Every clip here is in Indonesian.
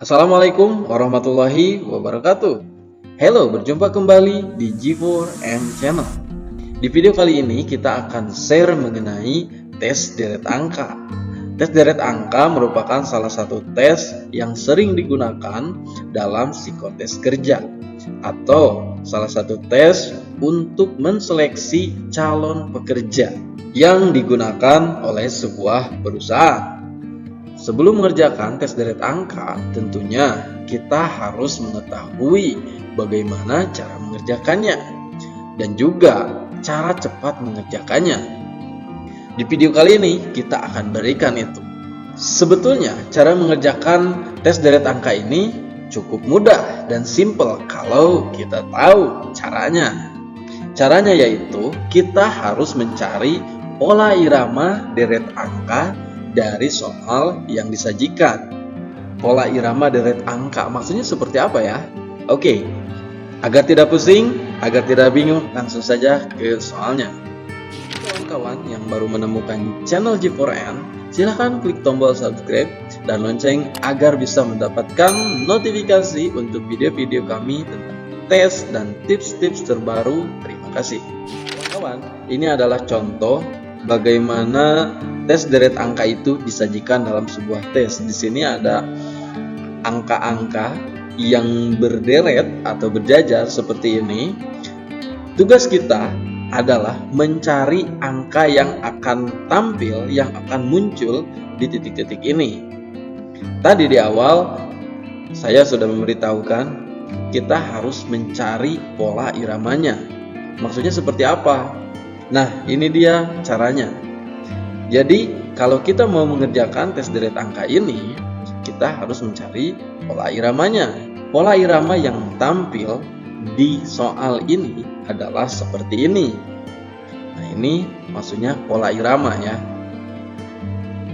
Assalamualaikum warahmatullahi wabarakatuh. Halo, berjumpa kembali di G4M Channel. Di video kali ini kita akan share mengenai tes deret angka. Tes deret angka merupakan salah satu tes yang sering digunakan dalam psikotes kerja atau salah satu tes untuk menseleksi calon pekerja yang digunakan oleh sebuah perusahaan. Sebelum mengerjakan tes deret angka, tentunya kita harus mengetahui bagaimana cara mengerjakannya dan juga cara cepat mengerjakannya. Di video kali ini kita akan berikan itu. Sebetulnya cara mengerjakan tes deret angka ini cukup mudah dan simple kalau kita tahu caranya. Caranya yaitu kita harus mencari pola irama deret angka dari soal yang disajikan. Pola irama deret angka maksudnya seperti apa ya? Oke, agar tidak pusing, agar tidak bingung, langsung saja ke soalnya. Kawan-kawan yang baru menemukan channel G4N, silahkan klik tombol subscribe dan lonceng agar bisa mendapatkan notifikasi untuk video-video kami tentang tes dan tips-tips terbaru. Terima kasih. Kawan-kawan, ini adalah contoh bagaimana tes deret angka itu disajikan dalam sebuah tes. Di sini ada angka-angka yang berderet atau berjajar seperti ini. Tugas kita adalah mencari angka yang akan tampil, yang akan muncul di titik-titik ini. Tadi di awal saya sudah memberitahukan kita harus mencari pola iramanya. Maksudnya seperti apa? Nah, ini dia caranya. Jadi, kalau kita mau mengerjakan tes deret angka ini, kita harus mencari pola iramanya. Pola irama yang tampil di soal ini adalah seperti ini. Nah, ini maksudnya pola irama ya.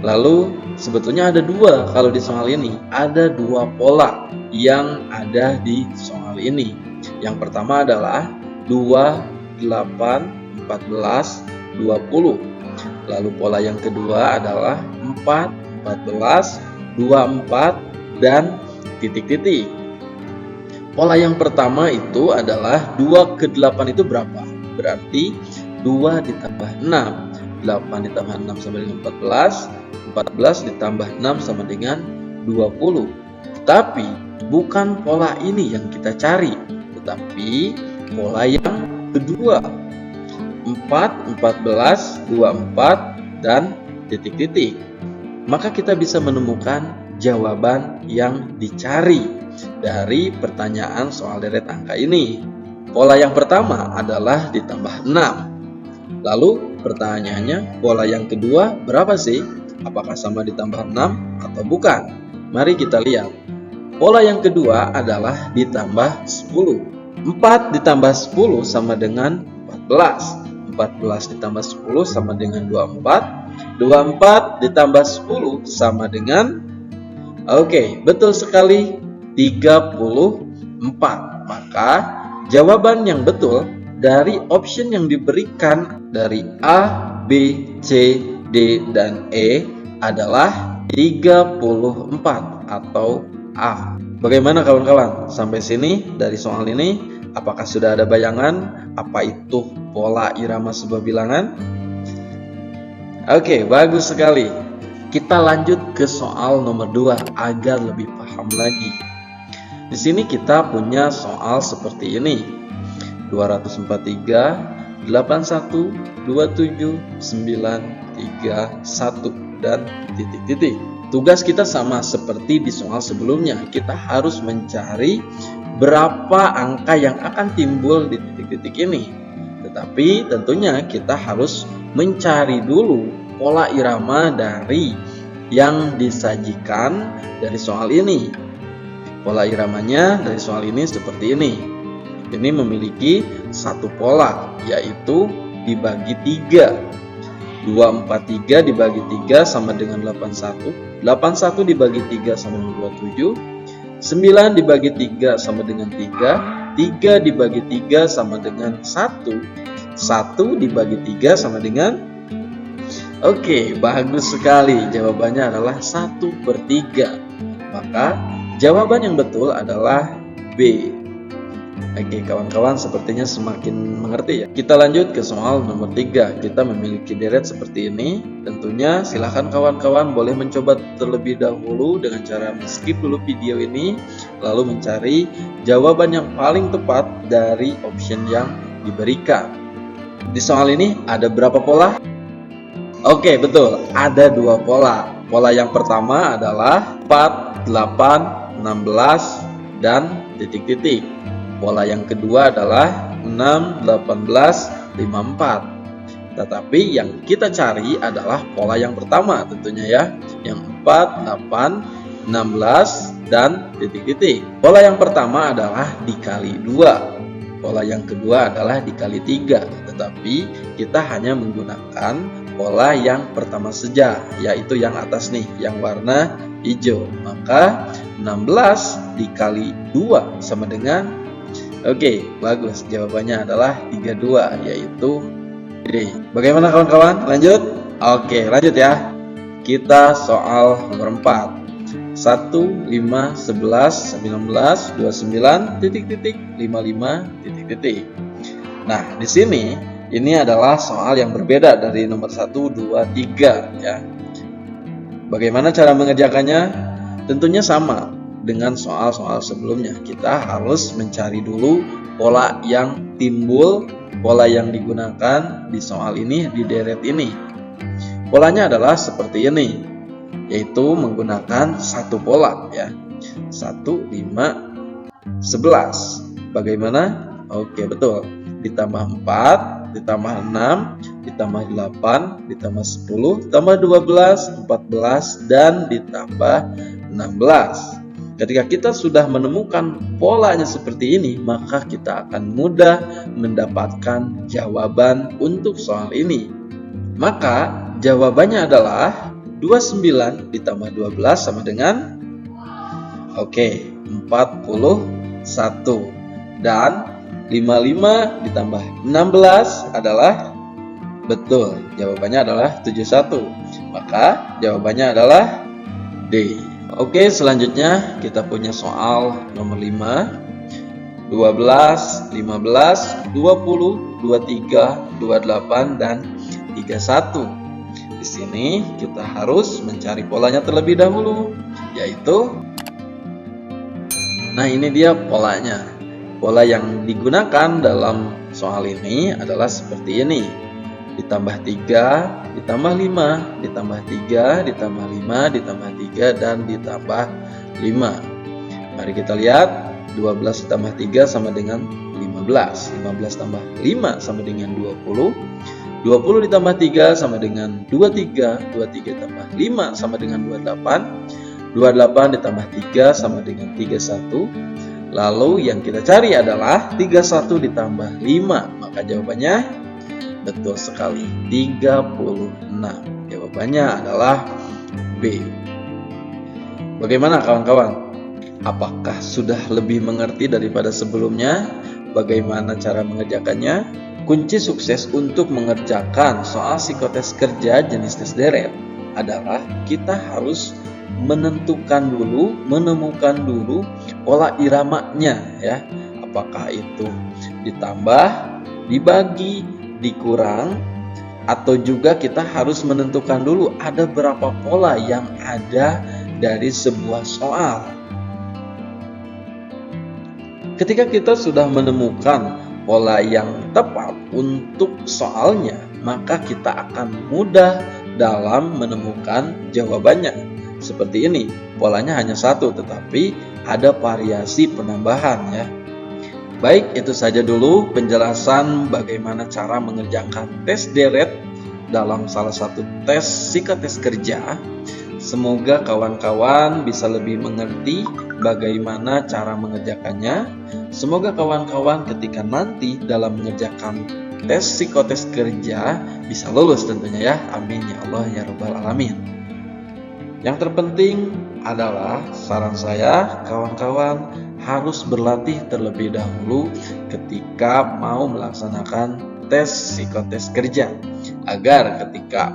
Lalu, sebetulnya ada dua kalau di soal ini. Ada dua pola yang ada di soal ini. Yang pertama adalah 2, 8, 14, 20. Lalu pola yang kedua adalah 4, 14, 24, dan titik-titik. Pola yang pertama itu adalah 2 ke 8 itu berapa? Berarti 2 ditambah 6. 8 ditambah 6 sama dengan 14. 14 ditambah 6 sama dengan 20. Tapi bukan pola ini yang kita cari, tetapi pola yang kedua. 4, 14, 24, dan titik-titik. Maka kita bisa menemukan jawaban yang dicari dari pertanyaan soal deret angka ini. Pola yang pertama adalah ditambah 6. Lalu pertanyaannya, pola yang kedua berapa sih? Apakah sama ditambah 6 atau bukan? Mari kita lihat. Pola yang kedua adalah ditambah 10. 4 ditambah 10 sama dengan 14. 14 ditambah 10 sama dengan 24. 24 ditambah 10 sama dengan betul sekali 34. Maka jawaban yang betul dari option yang diberikan dari A, B, C, D, dan E adalah 34 atau A. Bagaimana kawan-kawan? Sampai sini dari soal ini apakah sudah ada bayangan apa itu pola irama sebuah bilangan? Oke, bagus sekali. Kita lanjut ke soal nomor 2 agar lebih paham lagi. Di sini kita punya soal seperti ini. 243, 81, 27, 931 dan titik-titik. Tugas kita sama seperti di soal sebelumnya. Kita harus mencari berapa angka yang akan timbul di titik-titik ini. Tetapi tentunya kita harus mencari dulu pola irama dari yang disajikan dari soal ini. Pola iramanya dari soal ini seperti ini. Ini memiliki satu pola, yaitu dibagi 3. 243 dibagi 3 sama dengan 81. 81 dibagi 3 sama dengan 27. 9 dibagi 3 sama dengan 3. 3 dibagi 3 sama dengan 1. 1 dibagi 3 sama dengan bagus sekali. Jawabannya adalah 1/3. Maka Jawaban yang betul adalah B. Oke, kawan-kawan sepertinya semakin mengerti ya. Kita lanjut ke soal nomor 3. Kita memiliki deret seperti ini. Tentunya silahkan kawan-kawan boleh mencoba terlebih dahulu dengan cara skip dulu video ini, lalu mencari jawaban yang paling tepat dari option yang diberikan. Di soal ini ada berapa pola? Oke, betul. Ada 2 pola. Pola yang pertama adalah 4, 8, 16, dan titik-titik. Pola yang kedua adalah 6, 18, 54. Tetapi yang kita cari adalah pola yang pertama tentunya ya. Yang 4, 8, 16, dan titik-titik. Pola yang pertama adalah dikali 2. Pola yang kedua adalah dikali 3. Tetapi kita hanya menggunakan pola yang pertama saja, yaitu yang atas nih, yang warna hijau. Maka 16 dikali 2 sama dengan, oke, bagus. Jawabannya adalah 32, yaitu D. Bagaimana kawan-kawan? Lanjut? Oke, lanjut ya. Kita soal nomor 4. 1, 5, 11, 19, 29, titik-titik, 55, titik-titik. Nah, di sini ini adalah soal yang berbeda dari nomor 1, 2, 3 ya. Bagaimana cara mengerjakannya? Tentunya sama dengan soal-soal sebelumnya. Kita harus mencari dulu pola yang timbul, pola yang digunakan di soal ini, di deret ini. Polanya adalah seperti ini, yaitu menggunakan satu pola ya. 1, 5, 11. Bagaimana? Oke, betul. Ditambah 4, ditambah 6, ditambah 8, ditambah 10, ditambah 12, 14, dan ditambah 16. Ketika kita sudah menemukan polanya seperti ini, maka kita akan mudah mendapatkan jawaban untuk soal ini. Maka jawabannya adalah 29 ditambah 12 sama dengan 41. Dan 55 ditambah 16 adalah betul. Jawabannya adalah 71. Maka jawabannya adalah D. Oke, selanjutnya kita punya soal nomor 5. 12, 15, 20, 23, 28, dan 31. Di sini kita harus mencari polanya terlebih dahulu, yaitu, nah ini dia polanya. Pola yang digunakan dalam soal ini adalah seperti ini. Ditambah 3, ditambah 5, ditambah 3, ditambah 5, ditambah 3, dan ditambah 5. Mari kita lihat. 12 ditambah 3 sama dengan 15. 15 tambah 5 sama dengan 20. 20 ditambah 3 sama dengan 23. 23 tambah 5 sama dengan 28. 28 ditambah 3 sama dengan 31. Lalu yang kita cari adalah 31 ditambah 5. Maka jawabannya betul sekali, 36. Jawabannya adalah B. Bagaimana kawan-kawan? Apakah sudah lebih mengerti daripada sebelumnya? Bagaimana cara mengerjakannya? Kunci sukses untuk mengerjakan soal psikotes kerja jenis tes deret adalah kita harus menemukan dulu pola iramanya ya. Apakah itu ditambah, dibagi, dikurang, atau juga kita harus menentukan dulu ada berapa pola yang ada dari sebuah soal. Ketika kita sudah menemukan pola yang tepat untuk soalnya, maka kita akan mudah dalam menemukan jawabannya. Seperti ini, polanya hanya satu tetapi ada variasi penambahan ya. Baik, itu saja dulu penjelasan bagaimana cara mengerjakan tes deret dalam salah satu tes psikotes kerja. Semoga kawan-kawan bisa lebih mengerti bagaimana cara mengerjakannya. Semoga kawan-kawan ketika nanti dalam mengerjakan tes psikotes kerja bisa lulus tentunya ya. Amin ya Allah ya Rabbal Alamin. Yang terpenting adalah saran saya, kawan-kawan harus berlatih terlebih dahulu ketika mau melaksanakan tes psikotes kerja, agar ketika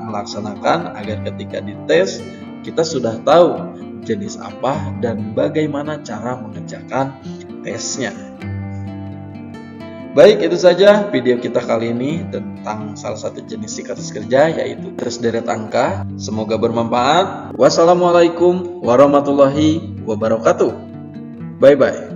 dites kita sudah tahu jenis apa, dan bagaimana cara mengerjakan tesnya. Baik, itu saja video kita kali ini tentang salah satu jenis sinkronis kerja, yaitu tes deret angka. Semoga bermanfaat. Wassalamualaikum warahmatullahi wabarakatuh. Bye-bye.